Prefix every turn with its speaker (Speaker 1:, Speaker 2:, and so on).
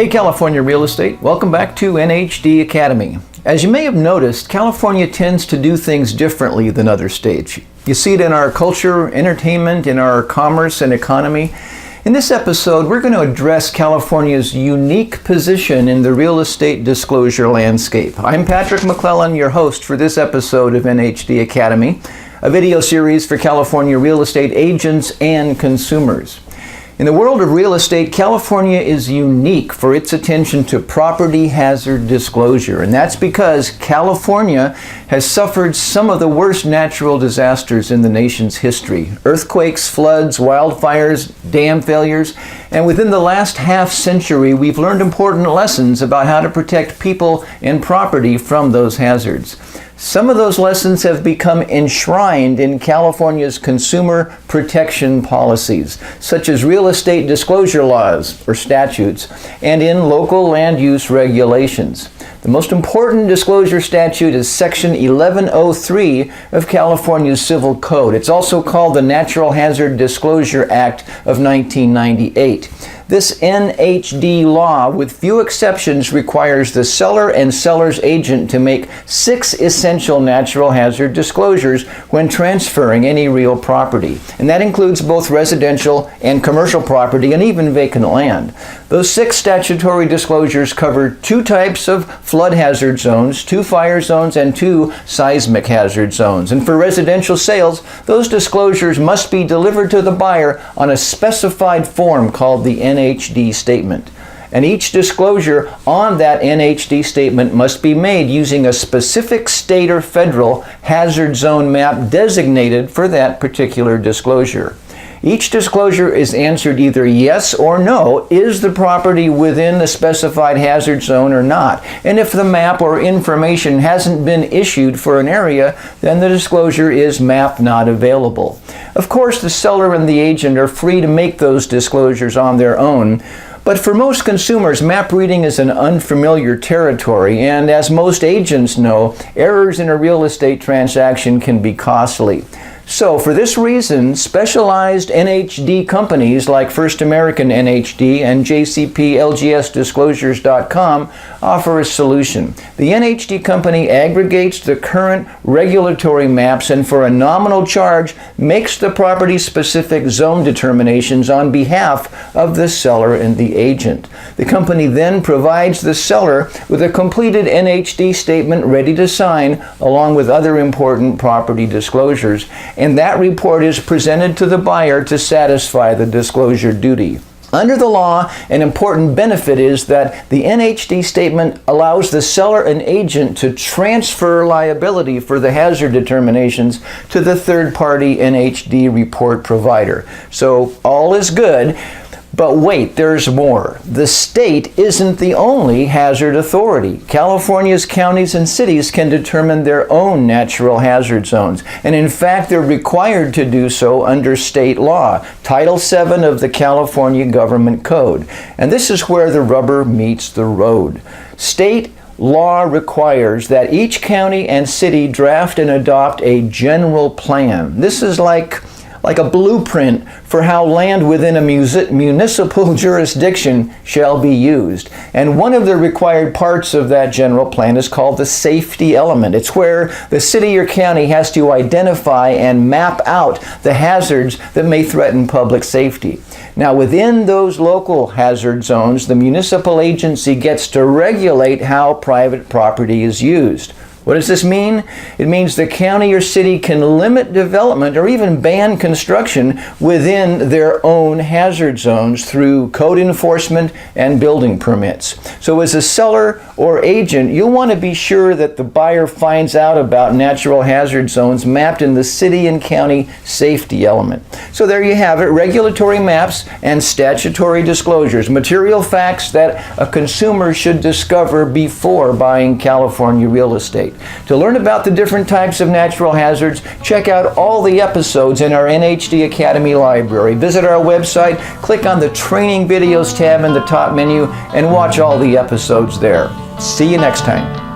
Speaker 1: Hey California Real Estate, welcome back to NHD Academy. As you may have noticed, California tends to do things differently than other states. You see it in our culture, entertainment, in our commerce and economy. In this episode, we're going to address California's unique position in the real estate disclosure landscape. I'm Patrick McClellan, your host for this episode of NHD Academy, a video series for California real estate agents and consumers. In the world of real estate, California is unique for its attention to property hazard disclosure, and that's because California has suffered some of the worst natural disasters in the nation's history. Earthquakes, floods, wildfires, dam failures, and within the last half century, we've learned important lessons about how to protect people and property from those hazards. Some of those lessons have become enshrined in California's consumer protection policies, such as real estate disclosure laws or statutes, and in local land use regulations. The most important disclosure statute is Section 1103 of California's Civil Code. It's also called the Natural Hazard Disclosure Act of 1998. This NHD law, with few exceptions, requires the seller and seller's agent to make 6 essential natural hazard disclosures when transferring any real property. And that includes both residential and commercial property and even vacant land. Those 6 statutory disclosures cover 2 types of flood hazard zones, 2 fire zones, and 2 seismic hazard zones. And for residential sales, those disclosures must be delivered to the buyer on a specified form called the NHD statement. And each disclosure on that NHD statement must be made using a specific state or federal hazard zone map designated for that particular disclosure. Each disclosure is answered either yes or no, is the property within the specified hazard zone or not? And if the map or information hasn't been issued for an area, then the disclosure is map not available. Of course, the seller and the agent are free to make those disclosures on their own. But for most consumers, map reading is an unfamiliar territory, and as most agents know, errors in a real estate transaction can be costly. So for this reason, specialized NHD companies like First American NHD and JCP-LGSDisclosures.com offer a solution. The NHD company aggregates the current regulatory maps and for a nominal charge makes the property-specific zone determinations on behalf of the seller and the agent. The company then provides the seller with a completed NHD statement ready to sign along with other important property disclosures, and that report is presented to the buyer to satisfy the disclosure duty. Under the law, an important benefit is that the NHD statement allows the seller and agent to transfer liability for the hazard determinations to the third-party NHD report provider. So all is good. But wait, there's more. The state isn't the only hazard authority. California's counties and cities can determine their own natural hazard zones. And in fact, they're required to do so under state law, Title VII of the California Government Code. And this is where the rubber meets the road. State law requires that each county and city draft and adopt a general plan. This is like a blueprint for how land within a municipal jurisdiction shall be used. And one of the required parts of that general plan is called the safety element. It's where the city or county has to identify and map out the hazards that may threaten public safety. Now, within those local hazard zones, the municipal agency gets to regulate how private property is used. What does this mean? It means the county or city can limit development or even ban construction within their own hazard zones through code enforcement and building permits. So as a seller or agent, you'll want to be sure that the buyer finds out about natural hazard zones mapped in the city and county safety element. So there you have it, regulatory maps and statutory disclosures, material facts that a consumer should discover before buying California real estate. To learn about the different types of natural hazards, check out all the episodes in our NHD Academy library. Visit our website, click on the Training Videos tab in the top menu, and watch all the episodes there. See you next time.